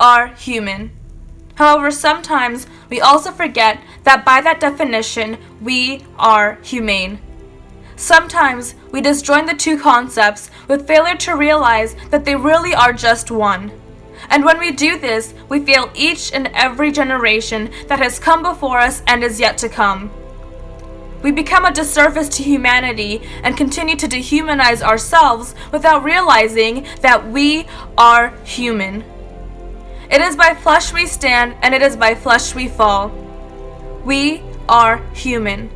are human. However, sometimes we also forget that by that definition, we are humane. Sometimes we disjoin the two concepts with failure to realize that they really are just one. And when we do this, we fail each and every generation that has come before us and is yet to come. We become a disservice to humanity and continue to dehumanize ourselves without realizing that we are human. It is by flesh we stand, and it is by flesh we fall. We are human.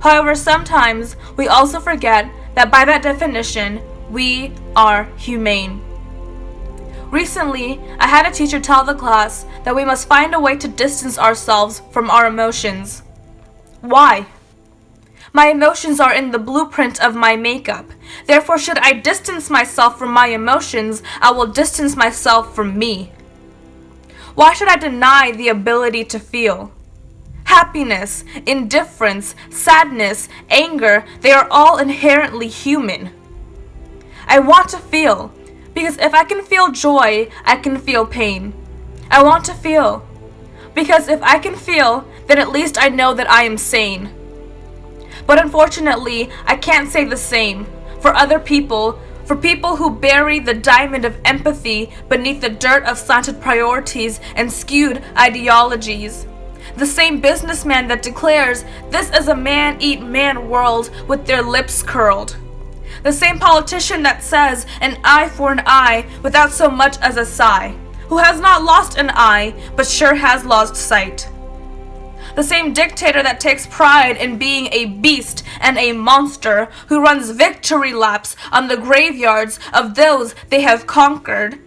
However, sometimes we also forget that by that definition, we are humane. Recently, I had a teacher tell the class that we must find a way to distance ourselves from our emotions. Why? My emotions are in the blueprint of my makeup. Therefore, should I distance myself from my emotions, I will distance myself from me. Why should I deny the ability to feel? Happiness, indifference, sadness, anger, they are all inherently human. I want to feel, because if I can feel joy, I can feel pain. I want to feel, because if I can feel, then at least I know that I am sane. But unfortunately, I can't say the same for other people, for people who bury the diamond of empathy beneath the dirt of slanted priorities and skewed ideologies. The same businessman that declares this is a man-eat-man world with their lips curled. The same politician that says an eye for an eye without so much as a sigh, who has not lost an eye but sure has lost sight. The same dictator that takes pride in being a beast and a monster, who runs victory laps on the graveyards of those they have conquered.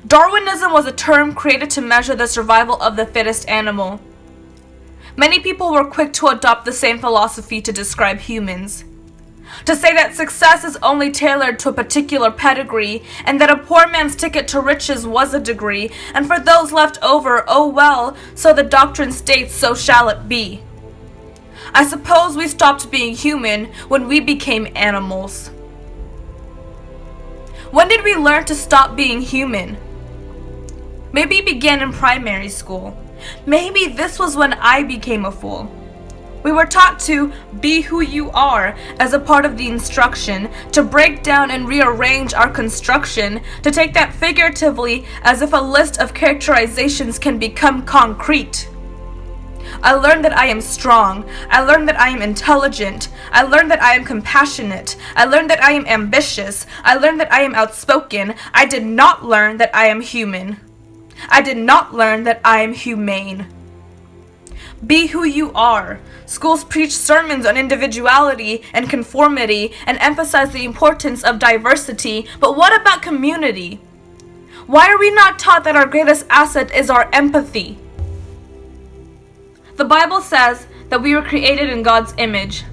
Darwinism was a term created to measure the survival of the fittest animal. Many people were quick to adopt the same philosophy to describe humans. To say that success is only tailored to a particular pedigree, and that a poor man's ticket to riches was a degree, and for those left over, oh well, so the doctrine states, so shall it be. I suppose we stopped being human when we became animals. When did we learn to stop being human? Maybe it began in primary school. Maybe this was when I became a fool. We were taught to be who you are as a part of the instruction, to break down and rearrange our construction, to take that figuratively as if a list of characterizations can become concrete. I learned that I am strong. I learned that I am intelligent. I learned that I am compassionate. I learned that I am ambitious. I learned that I am outspoken. I did not learn that I am human. I did not learn that I am humane. Be who you are. Schools preach sermons on individuality and conformity and emphasize the importance of diversity, but what about community? Why are we not taught that our greatest asset is our empathy? The Bible says that we were created in God's image.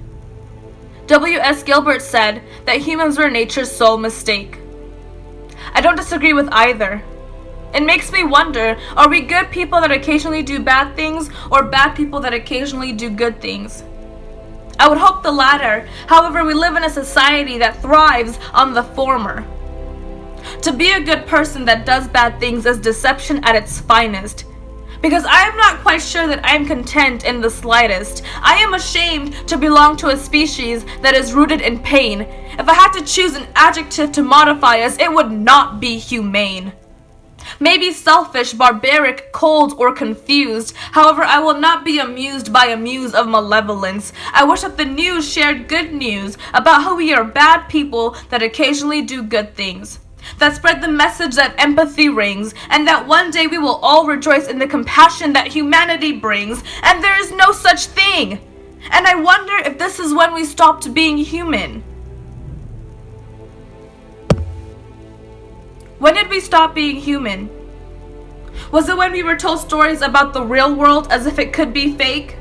W.S. Gilbert said that humans were nature's sole mistake. I don't disagree with either. It makes me wonder, are we good people that occasionally do bad things, or bad people that occasionally do good things? I would hope the latter. However, we live in a society that thrives on the former. To be a good person that does bad things is deception at its finest. Because I am not quite sure that I am content in the slightest. I am ashamed to belong to a species that is rooted in pain. If I had to choose an adjective to modify us, it would not be humane. Maybe selfish, barbaric, cold, or confused. However, I will not be amused by a muse of malevolence. I wish that the news shared good news about how we are bad people that occasionally do good things, that spread the message that empathy rings, and that one day we will all rejoice in the compassion that humanity brings, and there is no such thing. And I wonder if this is when we stopped being human. When did we stop being human? Was it when we were told stories about the real world as if it could be fake?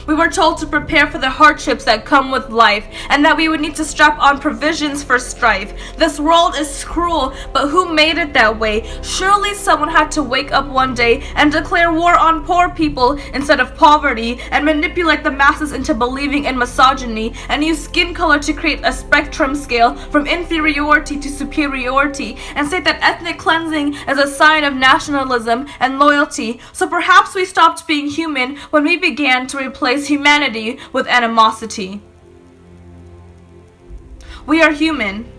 We were told to prepare for the hardships that come with life, and that we would need to strap on provisions for strife. This world is cruel, but who made it that way? Surely someone had to wake up one day and declare war on poor people instead of poverty, and manipulate the masses into believing in misogyny, and use skin color to create a spectrum scale from inferiority to superiority, and say that ethnic cleansing is a sign of nationalism and loyalty. So perhaps we stopped being human when we began to replace humanity with animosity. We are human.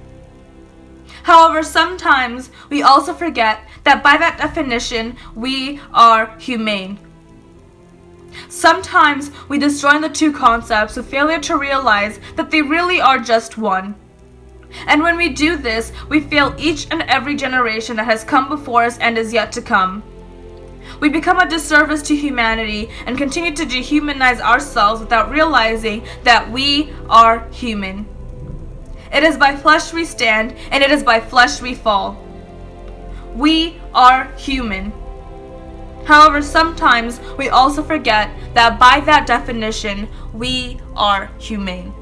However, sometimes we also forget that by that definition, we are humane. Sometimes we disjoin the two concepts with failure to realize that they really are just one. And when we do this, we fail each and every generation that has come before us and is yet to come. We become a disservice to humanity and continue to dehumanize ourselves without realizing that we are human. It is by flesh we stand, and it is by flesh we fall. We are human. However, sometimes we also forget that by that definition, we are humane.